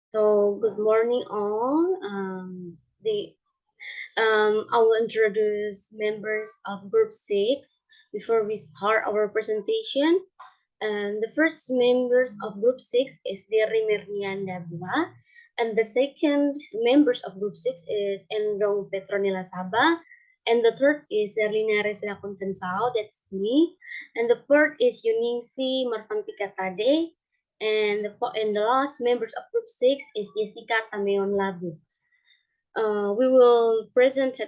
So good morning all. I will introduce members of Group 6 before we start our presentation. And the first members of Group 6 is Deri Mirnianda Bua. And the second members of Group 6 is Endrong Petronila Saba. And the third is Erlina Resla Consensao, that's me. And the fourth is Yuningsi Marfantika Tade. And the last members of Group 6 is Jessica Tameon Labu. We will presentation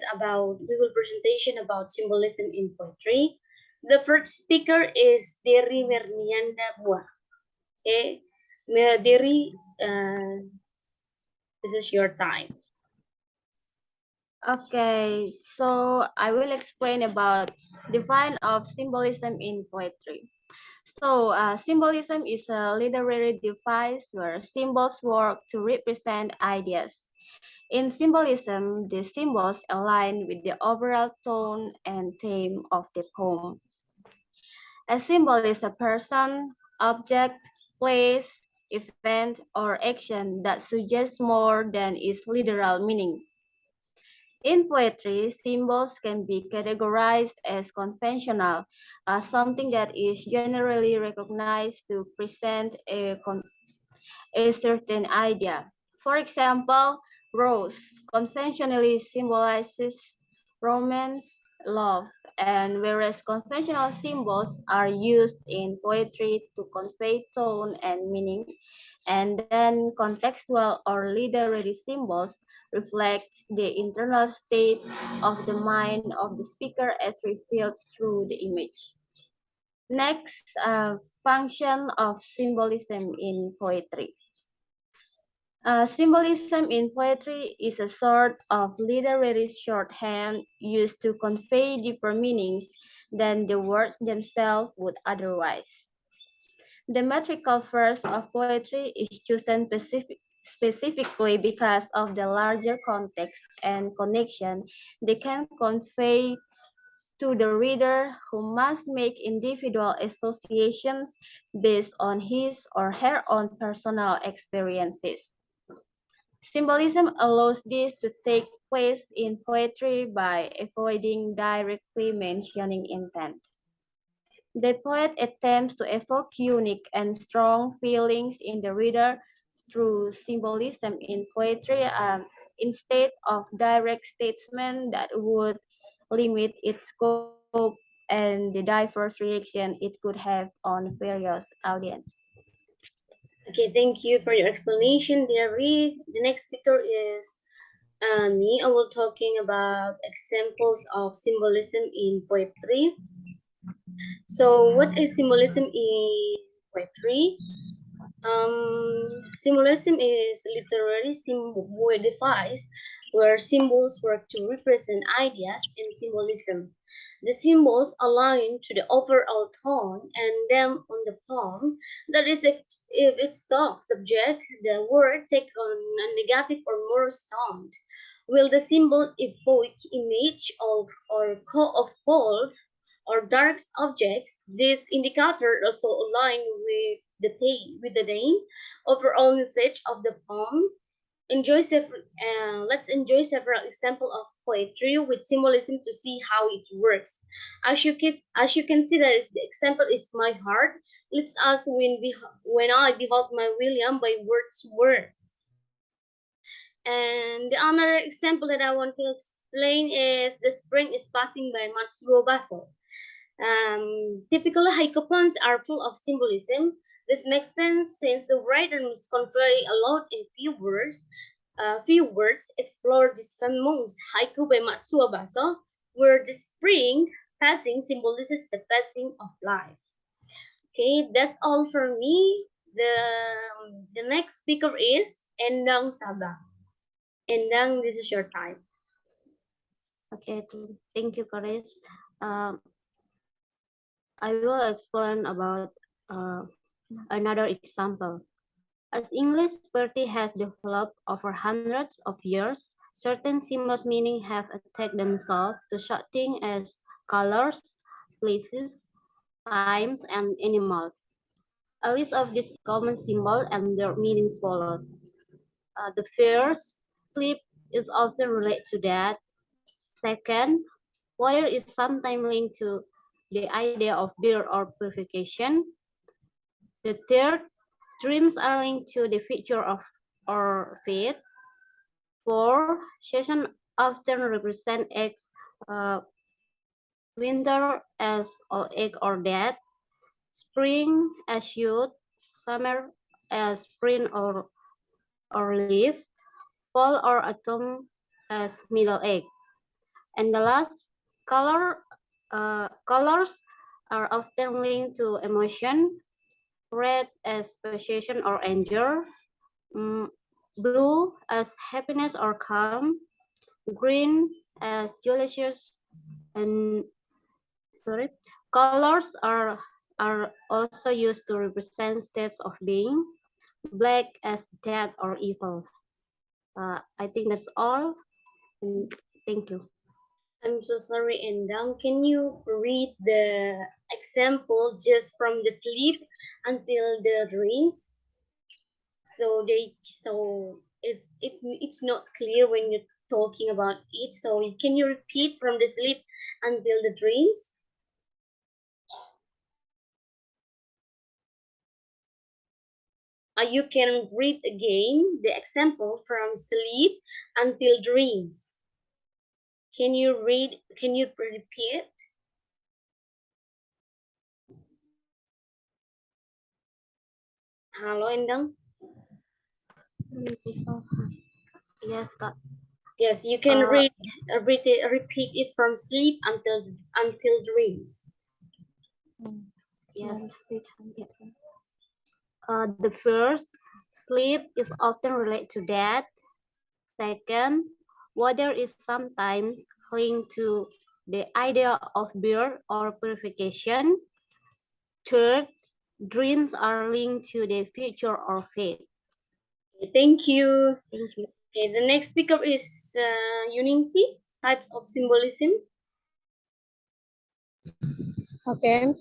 about symbolism in poetry. The first speaker is Deri Mernianda Bua. Okay, Deri, this is your time. Okay, so I will explain about define of symbolism in poetry. So symbolism is a literary device where symbols work to represent ideas. In symbolism, the symbols align with the overall tone and theme of the poem. A symbol is a person, object, place, event, or action that suggests more than its literal meaning. In poetry, symbols can be categorized as conventional, something that is generally recognized to present a certain idea. For example, rose conventionally symbolizes romance, love, and whereas conventional symbols are used in poetry to convey tone and meaning, and then contextual or literary symbols reflect the internal state of the mind of the speaker as revealed through the image. Next, function of symbolism in poetry. Symbolism in poetry is a sort of literary shorthand used to convey deeper meanings than the words themselves would otherwise. The metrical verse of poetry is chosen specifically because of the larger context and connection they can convey to the reader, who must make individual associations based on his or her own personal experiences. Symbolism allows this to take place in poetry by avoiding directly mentioning intent. The poet attempts to evoke unique and strong feelings in the reader through symbolism in poetry instead of direct statement that would limit its scope and the diverse reaction it could have on various audience. Okay, thank you for your explanation, Deri. The next speaker is me. I will talking about examples of symbolism in poetry. So, what is symbolism in poetry? Symbolism is literary symbol device where symbols work to represent ideas in symbolism. The symbols align to the overall tone and them on the palm. That is, if its talk subject, the word take on a negative or morose tone. Will the symbol evoke image of cold or dark objects? This indicator also align with the name overall message of the poem. Let's enjoy several examples of poetry with symbolism to see how it works. As you can see, that is, the example is my heart lifts us when I behold my William by Wordsworth. And the other example that I want to explain is the spring is passing by Matsuo Baso. Typical haiku poems are full of symbolism. This makes sense since the writer must convey a lot in few words. Few words explore this famous haiku by Matsuo Baso, where the spring passing symbolizes the passing of life. Okay, that's all for me. The next speaker is Endang Sabah. Endang, this is your time. Okay, thank you, Karis. I will explain about another example. As English poetry has developed over hundreds of years, certain symbols meaning have attached themselves to such things as colors, places, times, and animals. A list of these common symbols and their meanings follows. The first, sleep is often related to that. Second, water is sometimes linked to the idea of birth or purification. The third, dreams are linked to the future of our faith. Four, season often represent eggs, uh, winter as old egg or death, spring as youth, summer as spring or leaf, fall or autumn as middle age. And the last, colors are often linked to emotion, red as frustration or anger, mm, blue as happiness or calm, green as delicious, and sorry, colors are also used to represent states of being, black as death or evil. I think that's all. And thank you. I'm so sorry, Endang. Can you read the example just from the sleep until the dreams? It's not clear when you're talking about it. So can you repeat from the sleep until the dreams? You can read again the example from sleep until dreams. Can you read? Can you repeat? Halo, Endang. Yes, Kak. Yes, you can repeat it from sleep until dreams. Yes. The first, sleep is often related to death. Second, water is sometimes linked to the idea of birth or purification. Third, dreams are linked to the future or fate. Thank you. Thank you. Okay, the next speaker is Yuningsi. Types of symbolism. Okay,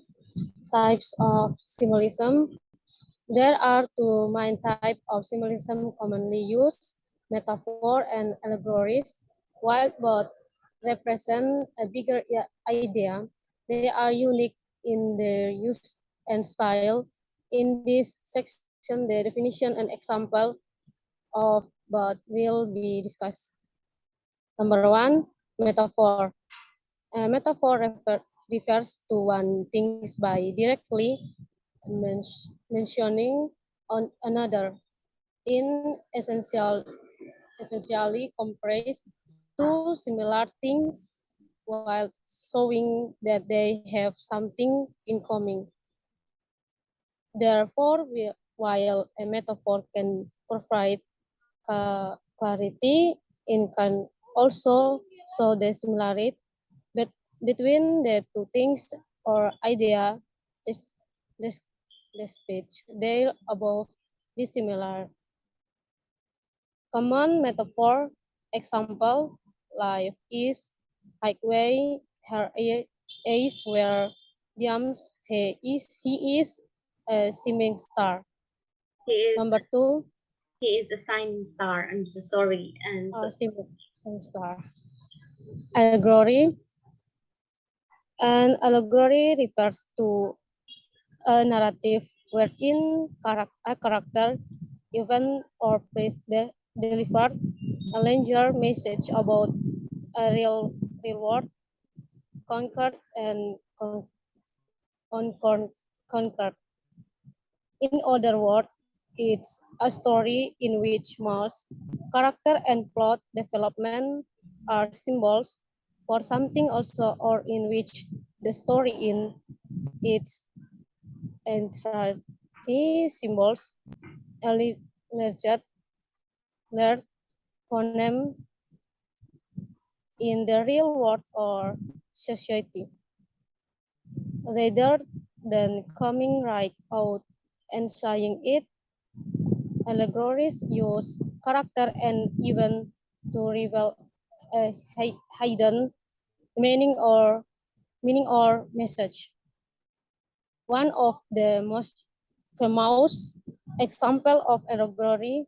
types of symbolism. There are two main types of symbolism commonly used, metaphor and allegories. While both represent a bigger idea, they are unique in their use and style. In this section, the definition and example of both will be discussed. Number one, metaphor. A metaphor refers to one thing by directly mentioning on another in essentially compressed two similar things while showing that they have something in common. Therefore, while a metaphor can provide clarity, it can also show the similarity between the two things or idea. This, the speech they above dissimilar. Common metaphor example life is highway her is where Diams he is a seeming star. He is Number two, he is a shining star. I'm so sorry. And so seeming star. Allegory. An allegory refers to a narrative wherein a character, event, or phrase delivered a larger message about a real world conquered and conquered. In other words, it's a story in which most character and plot development are symbols for something also, or in which the story in its entirety symbols alleged learned phoneme in the real world or society, rather than coming right out and saying it. Allegories use character and event to reveal a hidden meaning or message. One of the most famous example of allegory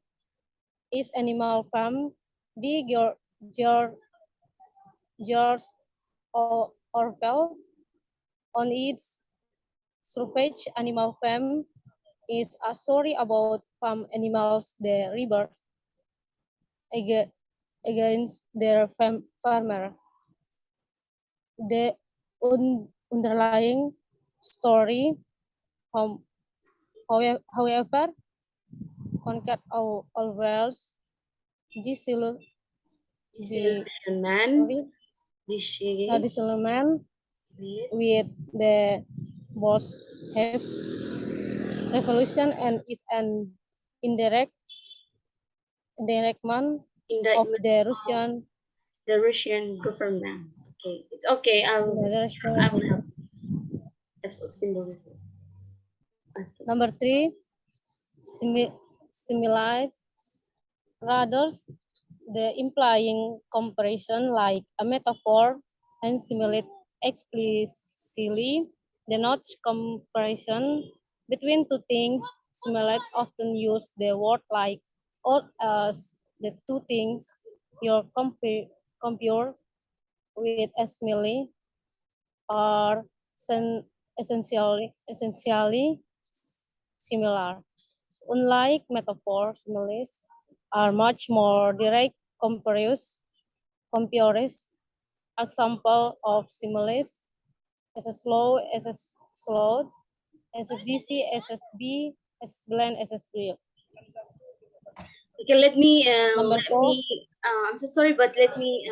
is Animal Farm by George Orwell. On its surface, Animal Farm is a story about farm animals that rebel against their farmer. The underlying story, however, conquered Orwell's disillu- the Disillusionment, sorry disillusionment disillusionment with with the boss have revolution and is an indirect indictment of indictment the of Russian the Russian government. Okay, it's okay. I will help. Types of symbolism. Okay. Number three, similite rathers, the implying comparison like a metaphor and similate explicitly denotes comparison between two things. Similite often use the word like or as the two things you compare with a simile are essentially similar. Unlike metaphor, similes are much more direct compares. Example of similes as a slow, as a slowed, as a busy, as a be, as blend, as a real. Okay, let me Number let four, me I'm so sorry, but let me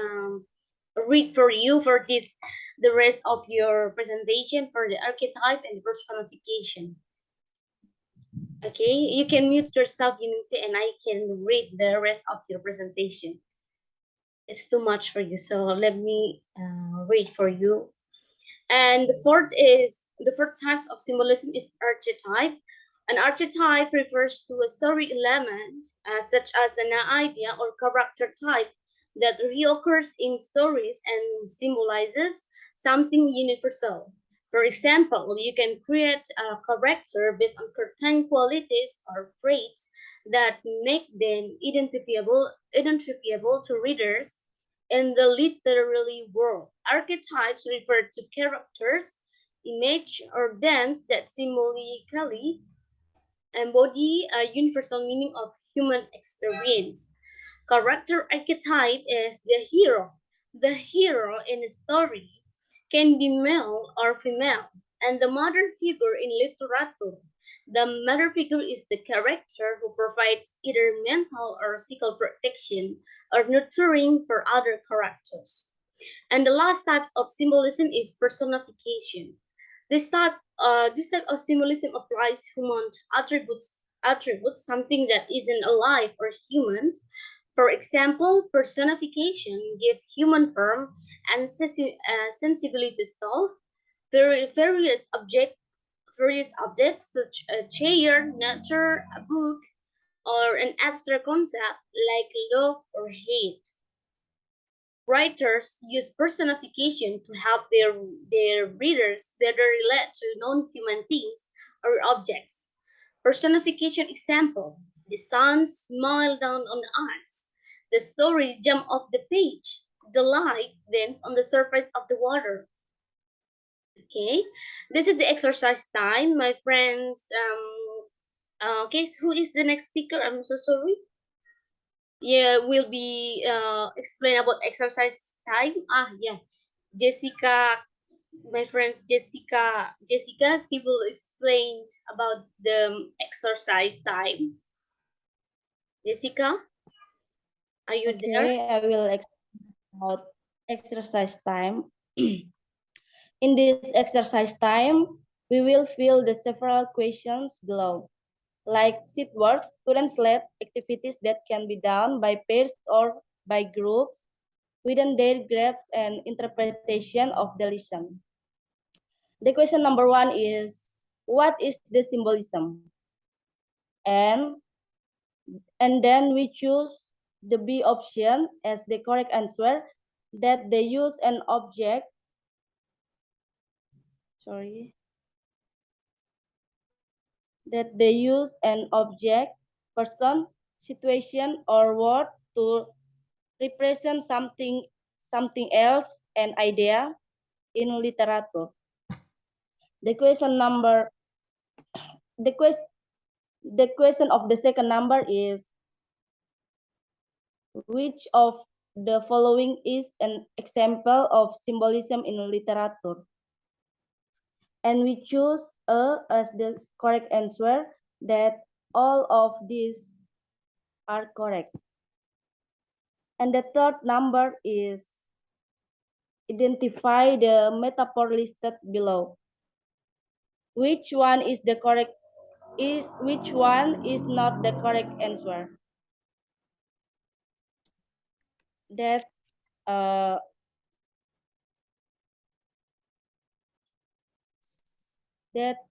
read for you for this the rest of your presentation for the archetype and personification. Okay, you can mute yourself, Yuminse, and I can read the rest of your presentation. It's too much for you, so let me read for you. And the fourth types of symbolism is archetype. An archetype refers to a story element, such as an idea or character type that reoccurs in stories and symbolizes something universal. For example, you can create a character based on certain qualities or traits that make them identifiable to readers in the literary world. Archetypes refer to characters, image, or themes that symbolically embody a universal meaning of human experience. Character archetype is the hero. The hero in a story can be male or female, and the mother figure in literature. The mother figure is the character who provides either mental or physical protection or nurturing for other characters. And the last types of symbolism is personification. This type of symbolism applies human attributes, something that isn't alive or human. For example, personification give human form and sensibility style. Various objects such a chair, nature, a book, or an abstract concept like love or hate. Writers use personification to help their readers better relate to non-human things or objects. Personification example: the sun smiled down on us. The story jumped off the page. The light danced on the surface of the water. Okay, this is the exercise time, my friends. Okay, so who is the next speaker? I'm so sorry. Yeah, will be explain about exercise time. Yeah, Jessica, my friends Jessica, she will explain about the exercise time. Jessica, are you there? Okay, I will explain about exercise time. In this exercise time, we will fill the several questions below. Like seat works, students select activities that can be done by pairs or by groups within their graphs and interpretation of the lesson. The question number one is, what is the symbolism? And then we choose the B option as the correct answer, that they use an object, sorry, that they use an object, person, situation, or word to represent something else, an idea in literature. The question number the question the question of the second number is, which of the following is an example of symbolism in literature? And we choose A as the correct answer, that all of these are correct. And the third number is, identify the metaphor listed below. Which one is which one is not the correct answer? That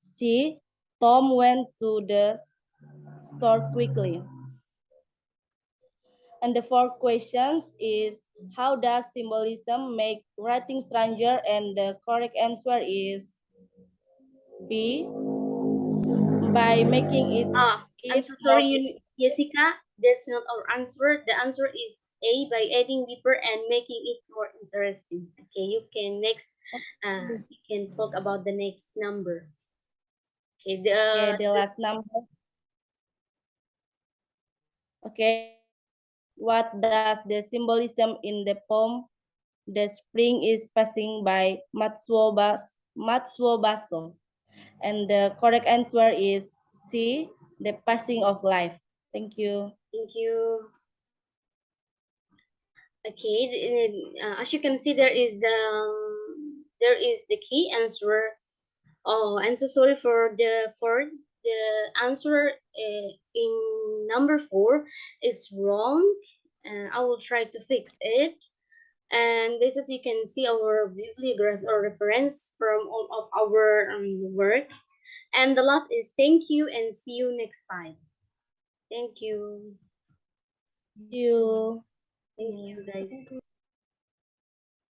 C, Tom went to the store quickly. And the fourth questions is, how does symbolism make writing stranger? And the correct answer is B, by making I'm it so more sorry, Jessica. That's not our answer. The answer is A, by adding deeper and making it more interesting. Okay, you can next. You can talk about the next number. Okay, okay, the last number. Okay, the last number is, what does the symbolism in the poem "The Spring is Passing" by Matsuo Baso? And the correct answer is C, the passing of life. Thank you. Thank you. Okay, as you can see, there is the key answer. Oh, I'm so sorry for the answer in number 4 is wrong. I will try to fix it. And this is, you can see our bibliography or reference from all of our work. And the last is thank you and see you next time. Thank you. Thank you. Thank you, guys.